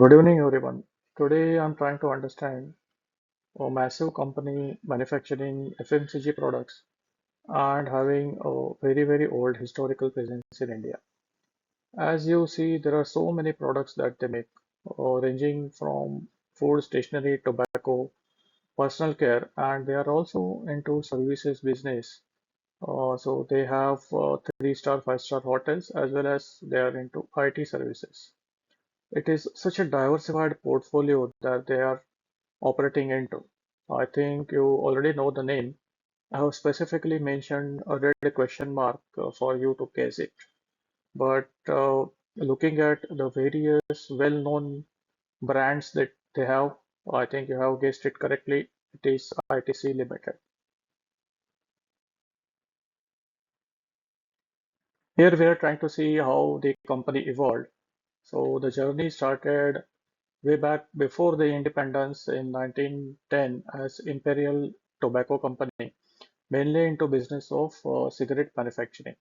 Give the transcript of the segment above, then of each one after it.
Good evening, everyone. Today I'm trying to understand a massive company manufacturing FMCG products and having a very old historical presence in India. As you see, there are so many products that they make, ranging from food, stationery, tobacco, personal care, and they are also into services business. So they have three-star, five-star hotels as well as they are into IT services. It is such a diversified portfolio that they are operating into. I think you already know the name. I have specifically mentioned a red question mark for you to guess it. But looking at the various well-known brands that they have, I think you have guessed it correctly. It is ITC Limited. Here we are trying to see how the company evolved. So the journey started way back before the independence in 1910 as Imperial Tobacco Company, mainly into business of cigarette manufacturing.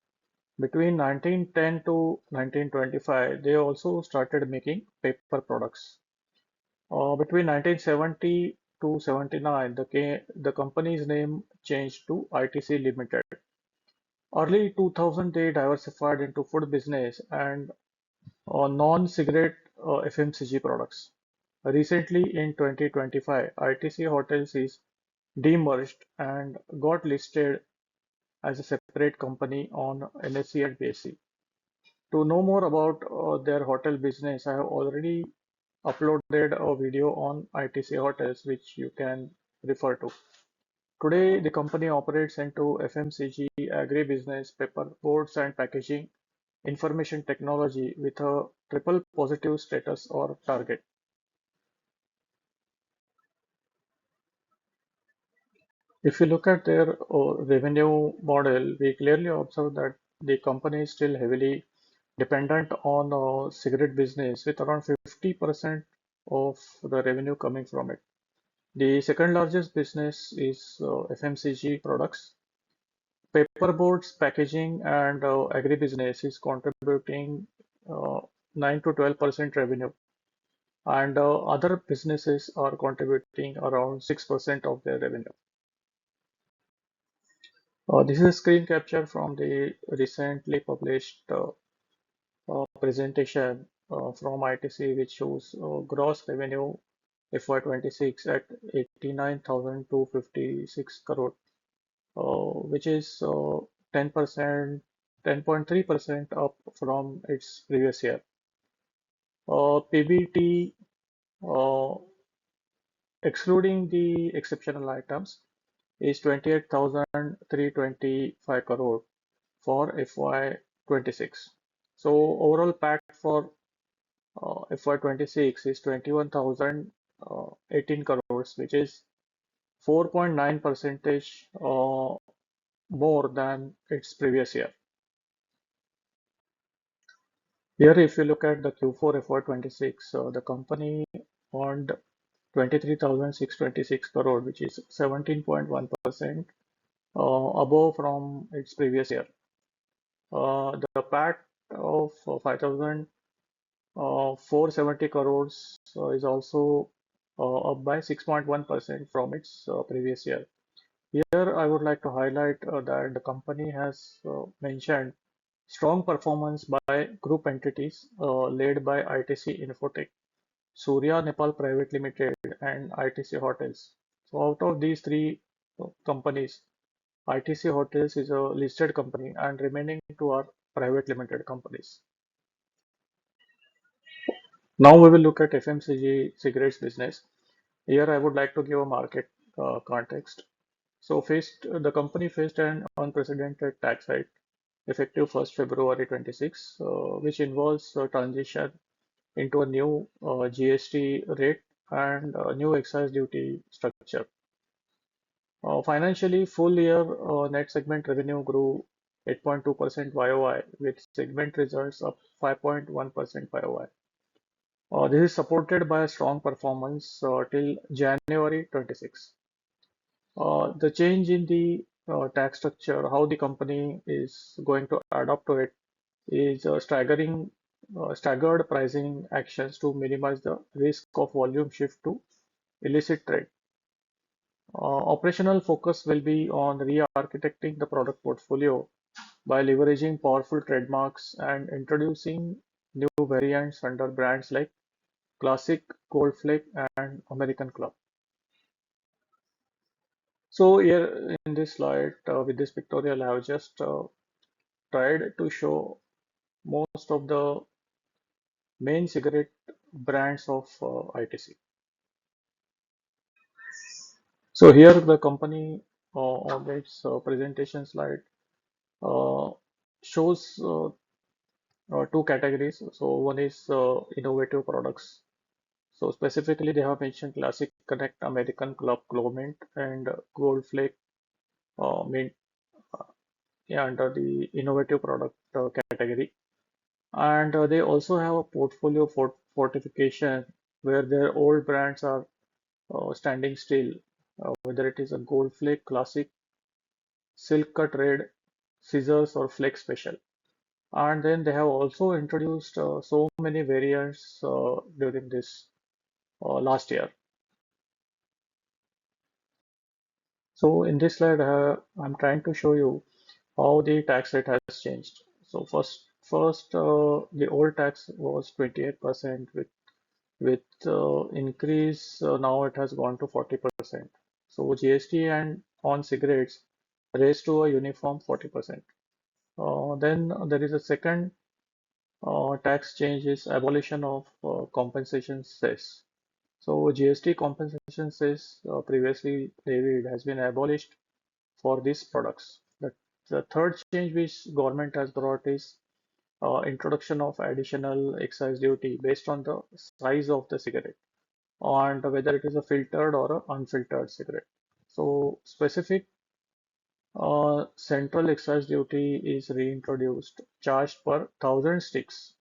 Between 1910 to 1925, they also started making paper products. Between 1970 to 79, the company's name changed to ITC Limited. Early 2000, they diversified into food business and non-cigarette FMCG products. Recently, in 2025, ITC Hotels is demerged and got listed as a separate company on NSE and BSE. To know more about their hotel business, I have already uploaded a video on ITC Hotels, which you can refer to. Today, the company operates into FMCG, agribusiness, paper boards and packaging, information technology with a triple positive status or target. If you look at their revenue model, we clearly observe that the company is still heavily dependent on cigarette business with around 50% of the revenue coming from it. The second largest business is FMCG products. Paperboards, packaging, and agribusiness is contributing uh, 9 to 12% revenue, and other businesses are contributing around 6% of their revenue. This is a screen capture from the recently published presentation from ITC, which shows gross revenue FY26 at 89,256 crore, which is 10%, 10.3% up from its previous year. PBT, uh, excluding the exceptional items, is 28,325 crore for FY26. So overall PAT for FY26 is 21,018 crores, which is 4.9 percentage more than its previous year. Here, if you look at the Q4 FY26, the company earned 23,626 crore, which is 17.1% above from its previous year. The PAT of 5,470 crores is also up by 6.1% from its previous year. Here, I would like to highlight that the company has mentioned strong performance by group entities led by ITC Infotech, Surya Nepal Private Limited, and ITC Hotels. So, out of these three companies, ITC Hotels is a listed company, and remaining two are private limited companies. Now we will look at FMCG cigarettes business. Here, I would like to give a market context. So, the company faced an unprecedented tax hike effective 1st February 26, which involves a transition into a new GST rate and a new excise duty structure. Financially, full year net segment revenue grew 8.2% YOY, with segment results up 5.1% YOY. This is supported by a strong performance till January 26. The change in the tax structure, how the company is going to adapt to it, is staggering staggered pricing actions to minimize the risk of volume shift to illicit trade. Operational focus will be on re-architecting the product portfolio by leveraging powerful trademarks and introducing new variants under brands like Classic, Gold Flake, and American Club. So here in this slide, with this pictorial, I have just tried to show most of the main cigarette brands of ITC. So here the company on its presentation slide uh, shows two categories. So one is innovative products. So specifically, they have mentioned Classic Connect, American Club, Mint, and Gold Flake Mint, yeah, under the innovative product category. And they also have a portfolio fortification where their old brands are standing still, whether it is a Gold Flake Classic, Silk Cut Red, Scissors, or Flake Special. And then they have also introduced so many variants during this last year. So in this slide, I'm trying to show you how the tax rate has changed. So first, the old tax was 28% with increase now it has gone to 40%. So GST and on cigarettes raised to a uniform 40%. Then there is a second tax change is abolition of compensation cess. So GST compensation cess previously levied has been abolished for these products. The third change which government has brought is introduction of additional excise duty based on the size of the cigarette and whether it is a filtered or a unfiltered cigarette. So specific central excise duty is reintroduced, charged per thousand sticks.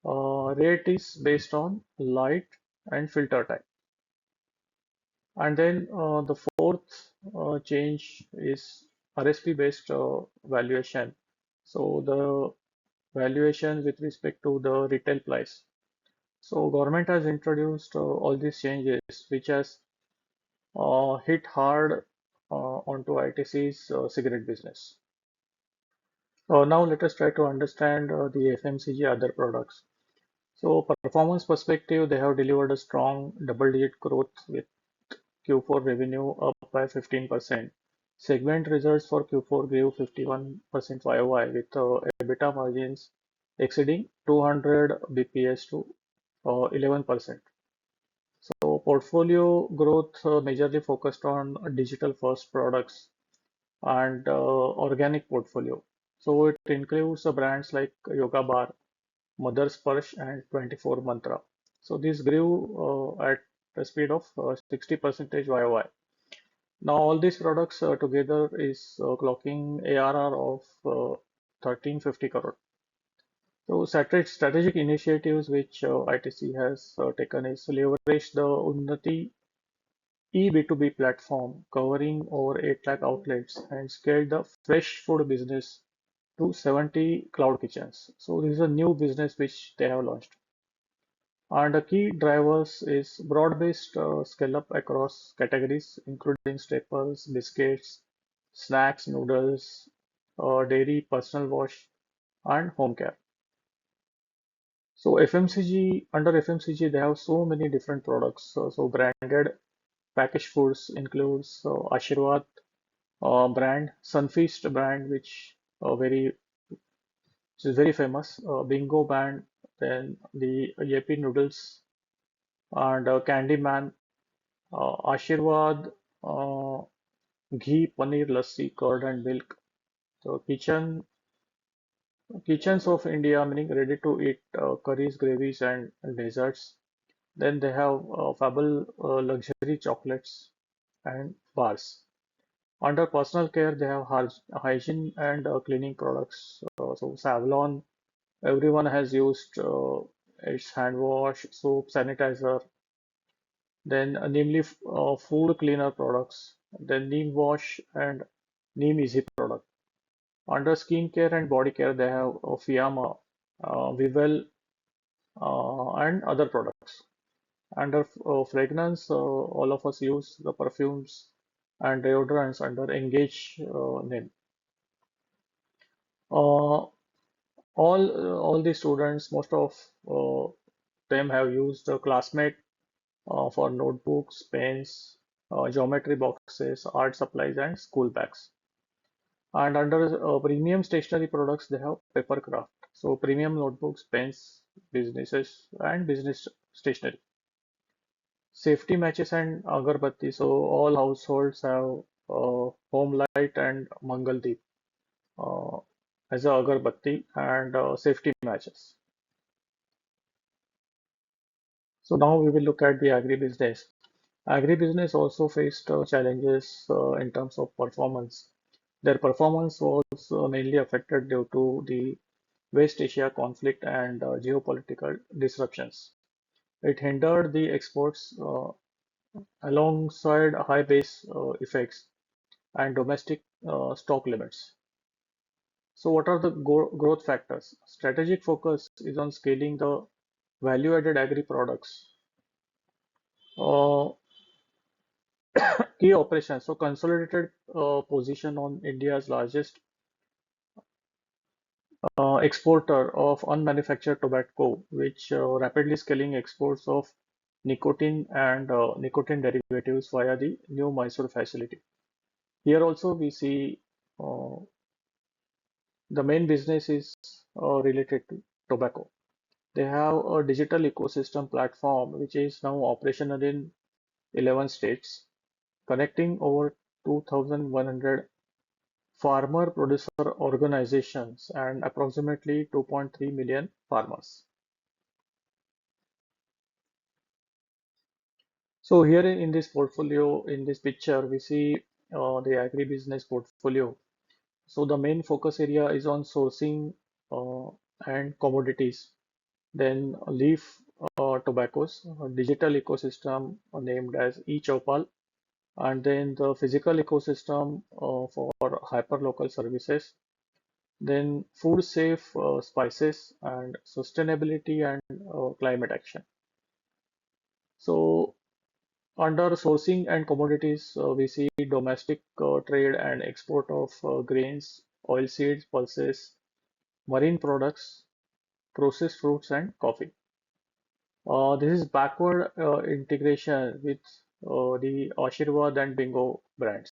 Rate is based on light and filter type. And then the fourth change is RSP based valuation. So the valuation with respect to the retail price. So government has introduced all these changes, which has hit hard onto ITC's cigarette business. Now let us try to understand the FMCG other products. So performance perspective, they have delivered a strong double-digit growth with Q4 revenue up by 15%. Segment results for Q4 grew 51% YOY with EBITDA margins exceeding 200 BPS to 11%. So portfolio growth majorly focused on digital first products and organic portfolio. So it includes brands like Yoga Bar, Mother Sparsh, and 24 Mantra. So this grew at the speed of 60% YOY. Now all these products together is clocking ARR of 1350 crore. So strategic initiatives which ITC has taken is leverage the Unnati eB2B platform covering over 8 lakh outlets and scale the fresh food business to 70 cloud kitchens. So this is a new business which they have launched. And the key drivers is broad-based scale up across categories, including staples, biscuits, snacks, noodles, dairy, personal wash, and home care. So FMCG, under FMCG, they have so many different products. So branded packaged foods includes Ashirwad brand, Sunfeast brand, which is very famous, Bingo brand, then the Yappy noodles and Candyman, Ashirwad, uh, ghee, paneer, lassi, curd, and milk. So kitchens of India, meaning ready to eat curries, gravies, and desserts. Then they have Fable luxury chocolates and bars. Under personal care, they have hygiene and cleaning products. So Savlon, everyone has used its hand wash, soap, sanitizer. Then namely food cleaner products. Then Neem wash and Neem easy product. Under skincare and body care, they have Fiyama. Vivel, and other products. Under fragrance, all of us use the perfumes and deodorants under Engage name. Uh, all the students, most of them have used Classmate for notebooks, pens, geometry boxes, art supplies, and school bags. And under premium stationery products, they have Papercraft. So premium notebooks, pens, businesses, and business stationery. Safety matches and agarbatti. So all households have home light and mangaldeep uh, as a agarbatti and safety matches. So now we will look at the agribusiness. Agribusiness also faced challenges in terms of performance. Their performance was mainly affected due to the West Asia conflict and geopolitical disruptions. It hindered the exports alongside high base effects and domestic stock limits. So, what are the growth factors? Strategic focus is on scaling the value-added agri products. Uh, Key operations. So, consolidated position on India's largest exporter of unmanufactured tobacco, which rapidly scaling exports of nicotine and nicotine derivatives via the new Mysore facility. Here also we see uh, the main business is related to tobacco. They have a digital ecosystem platform which is now operational in 11 states, connecting over 2,100 farmer producer organizations and approximately 2.3 million farmers. So here in this portfolio, in this picture, we see the agribusiness portfolio. So the main focus area is on sourcing uh, and commodities. Then leaf tobaccos, a digital ecosystem named as eChopal, and then the physical ecosystem for hyperlocal services. Then food safe spices and sustainability and climate action. So under sourcing and commodities, we see domestic trade and export of grains, oilseeds, pulses, marine products, processed fruits, and coffee. This is backward integration with the Ashirwad and Bingo brands.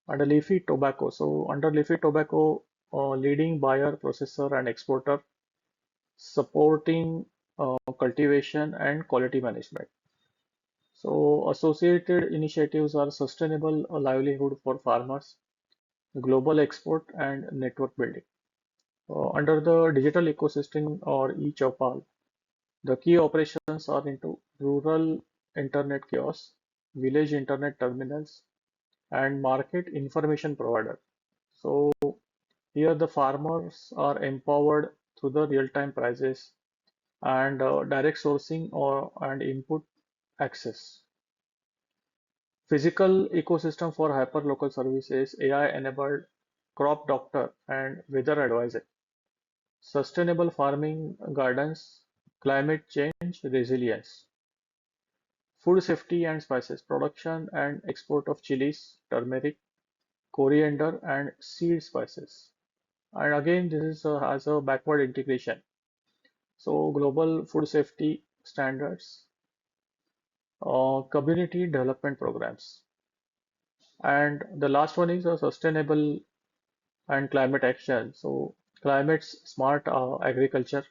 Under leafy tobacco, so under leafy tobacco, leading buyer, processor, and exporter, supporting cultivation and quality management. So associated initiatives are sustainable livelihood for farmers, global export, and network building. Under the digital ecosystem or eChopal, the key operations are into rural internet kiosks, village internet terminals, and market information provider. So here the farmers are empowered through the real-time prices and direct sourcing or and input access. Physical ecosystem for hyperlocal services, AI-enabled crop doctor and weather advisor. Sustainable farming guidance, climate change resilience. Food safety and spices, production and export of chilies, turmeric, coriander, and seed spices. And again, this is has a backward integration. So global food safety standards, community development programs. And the last one is a sustainable and climate action. So climate smart agriculture,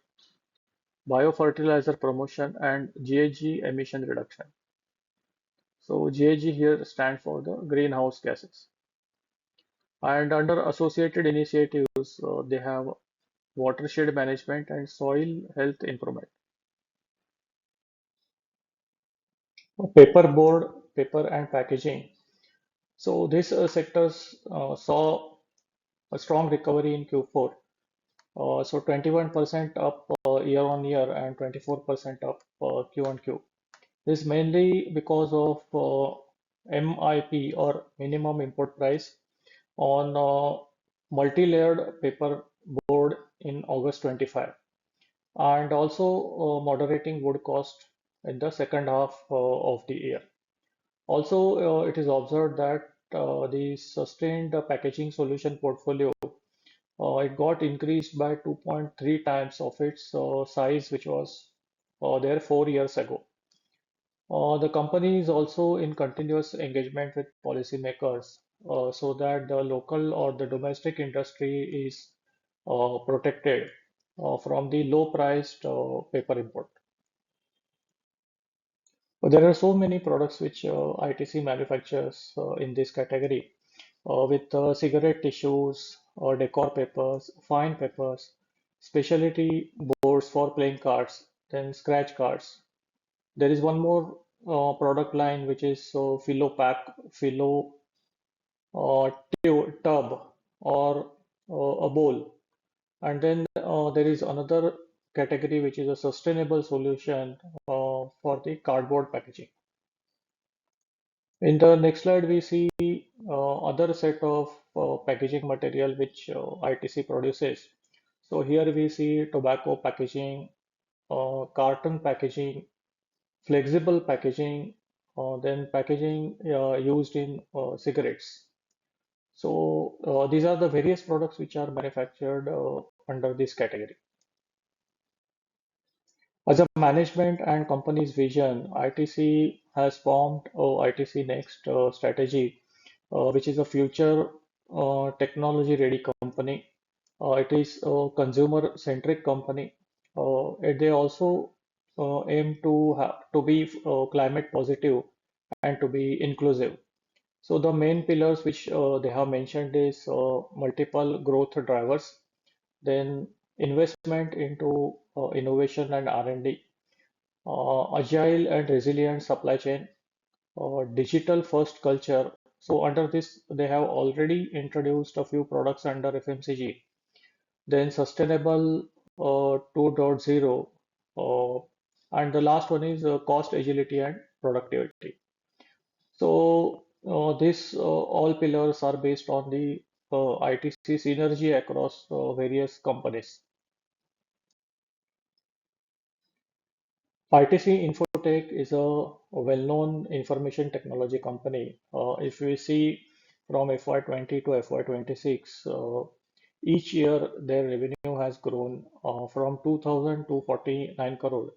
biofertilizer promotion, and GHG emission reduction. So GHG here stands for the greenhouse gases. And under associated initiatives, they have watershed management and soil health improvement. Paperboard, paper and packaging. So these sectors saw a strong recovery in Q4. So 21% up year on year and 24% up Q on Q. This is mainly because of MIP or minimum import price on multi-layered paper board in August 25. and also moderating wood cost in the second half of the year. Also, it is observed that the sustained packaging solution portfolio it got increased by 2.3 times of its size, which was there 4 years ago. The company is also in continuous engagement with policymakers so that the local or the domestic industry is protected from the low-priced paper import. There are so many products which ITC manufactures in this category, with cigarette tissues or decor papers, fine papers, specialty boards for playing cards, then scratch cards. There is one more product line which is Philo Pack, Philo Tub, or a bowl. And then there is another category which is a sustainable solution for the cardboard packaging. In the next slide, we see other set of packaging material which ITC produces. So here we see tobacco packaging, carton packaging, flexible packaging, then packaging used in cigarettes. So these are the various products which are manufactured under this category. As a management and company's vision, ITC has formed ITC Next strategy, which is a future technology-ready company. It is a consumer-centric company. They also aim to be climate positive and to be inclusive. So the main pillars which they have mentioned is multiple growth drivers, then investment into innovation and R&D, agile and resilient supply chain, digital first culture. So under this, they have already introduced a few products under FMCG. Then sustainable 2.0, uh, and the last one is cost agility and productivity. So these all pillars are based on the ITC synergy across various companies. ITC Infotech is a well-known information technology company. If we see from FY20 to FY26, each year their revenue has grown from 2,249 crore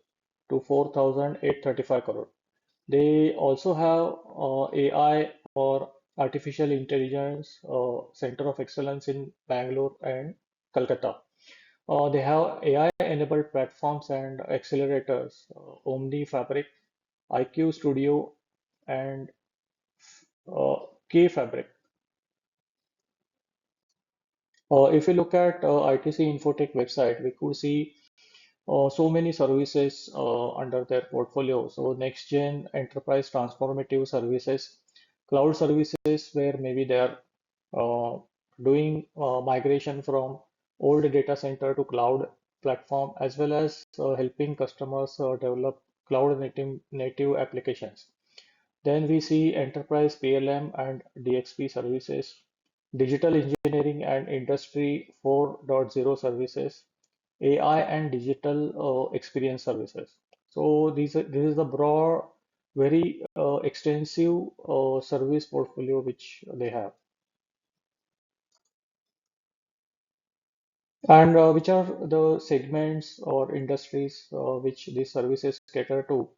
to 4,835 crore. They also have AI or artificial intelligence center of excellence in Bangalore and Kolkata. They have AI-enabled platforms and accelerators, Omni Fabric, IQ Studio, and K Fabric. If you look at ITC Infotech website, we could see so many services under their portfolio. So next gen enterprise transformative services, cloud services where maybe they are doing migration from old data center to cloud platform, as well as helping customers develop cloud native applications. Then we see enterprise PLM and DXP services, digital engineering and industry 4.0 services, AI and digital experience services. So this is the broad, very extensive service portfolio which they have. And which are the segments or industries which these services cater to?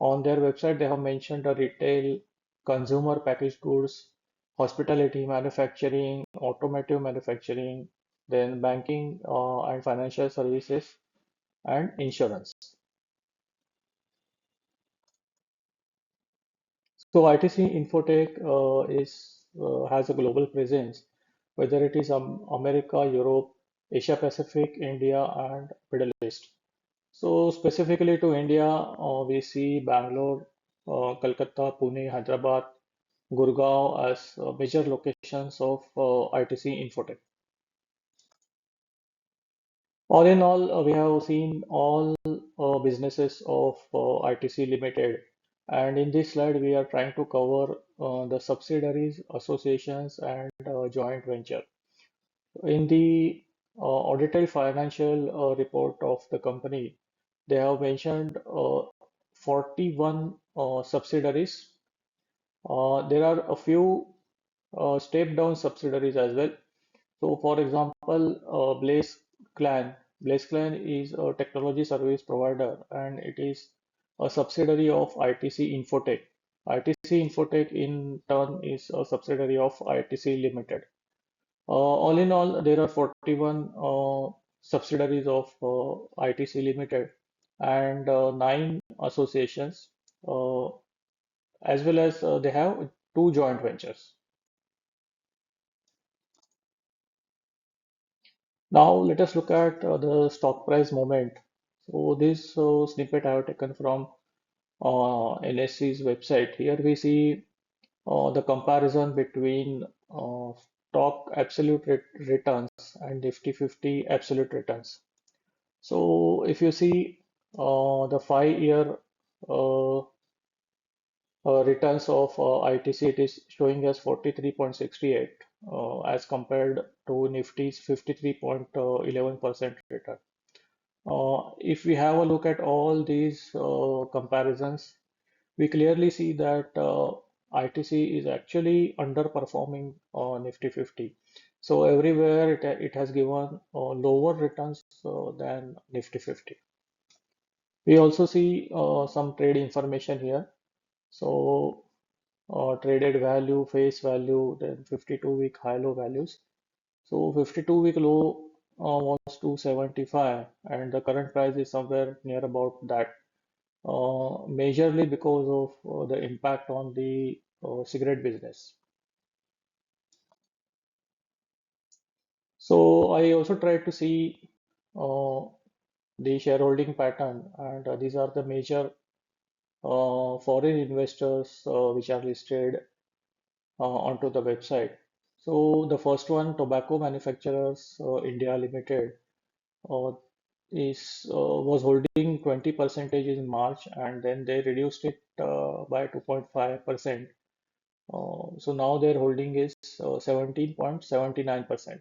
On their website, they have mentioned retail, consumer packaged goods, hospitality, manufacturing, automotive manufacturing, then banking and financial services, and insurance. So ITC Infotech is has a global presence, whether it is America, Europe, Asia Pacific, India, and Middle East. So specifically to India, we see Bangalore, Kolkata, Pune, Hyderabad, Gurgaon as major locations of ITC Infotech. All in all, we have seen all businesses of ITC Limited, and in this slide, we are trying to cover the subsidiaries, associations, and joint venture. In the audited financial report of the company, they have mentioned 41 subsidiaries. There are a few step down subsidiaries as well. So, for example, Blaze Clan is a technology service provider and it is a subsidiary of ITC Infotech. ITC Infotech in turn is a subsidiary of ITC Limited. All in all, there are 41 subsidiaries of ITC Limited and nine associations, uh, as well as they have two joint ventures. Now let us look at the stock price movement. So this snippet I have taken from NSE's website. Here we see the comparison between stock absolute returns and Nifty 50 absolute returns. So if you see the 5-year uh, returns of ITC, it is showing as 43.68 as compared to Nifty's 53.11% return. If we have a look at all these comparisons, we clearly see that ITC is actually underperforming Nifty 50. So everywhere it has given lower returns than Nifty 50. We also see some trade information here. So traded value, face value, then 52-week high-low values. So 52-week low was 275 and the current price is somewhere near about that, majorly because of the impact on the cigarette business. So I also tried to see uh, the shareholding pattern and these are the major foreign investors which are listed onto the website. So the first one, Tobacco Manufacturers India Limited, uh, is was holding 20 percentage in March and then they reduced it by 2.5%. So now their holding is 17.79%.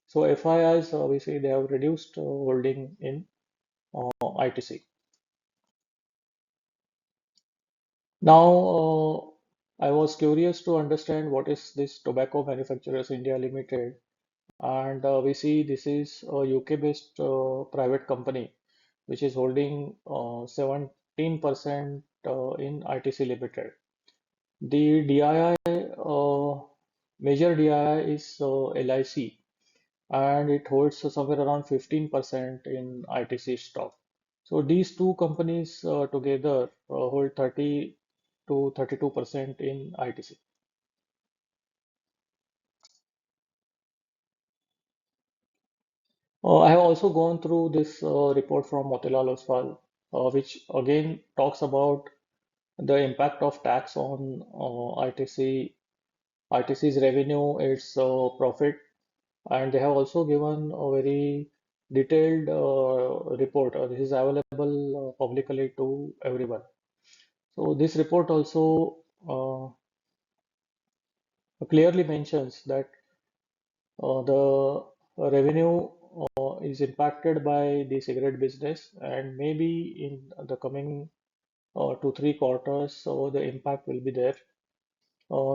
So FIIs, we see they have reduced holding in ITC. Now, I was curious to understand what is this Tobacco Manufacturers India Limited, and we see this is a UK-based private company which is holding 17% in ITC Limited. The DII, major DII is LIC, and it holds somewhere around 15% in ITC stock. So these two companies together hold 30 to 32% in ITC. I have also gone through this report from Motilal Oswal, which again talks about the impact of tax on ITC's revenue, its profit, and they have also given a very detailed report. This is available publicly to everyone. So this report also clearly mentions that the revenue is impacted by the cigarette business, and maybe in the coming 2 3 quarters, so the impact will be there.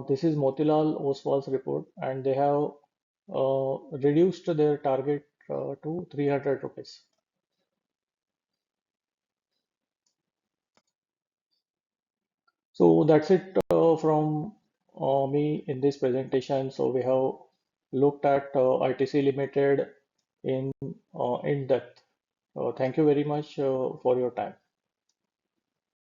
This is Motilal Oswal's report, and they have reduced their target to 300 rupees. So that's it from me in this presentation. So we have looked at ITC Limited in depth. Thank you very much for your time.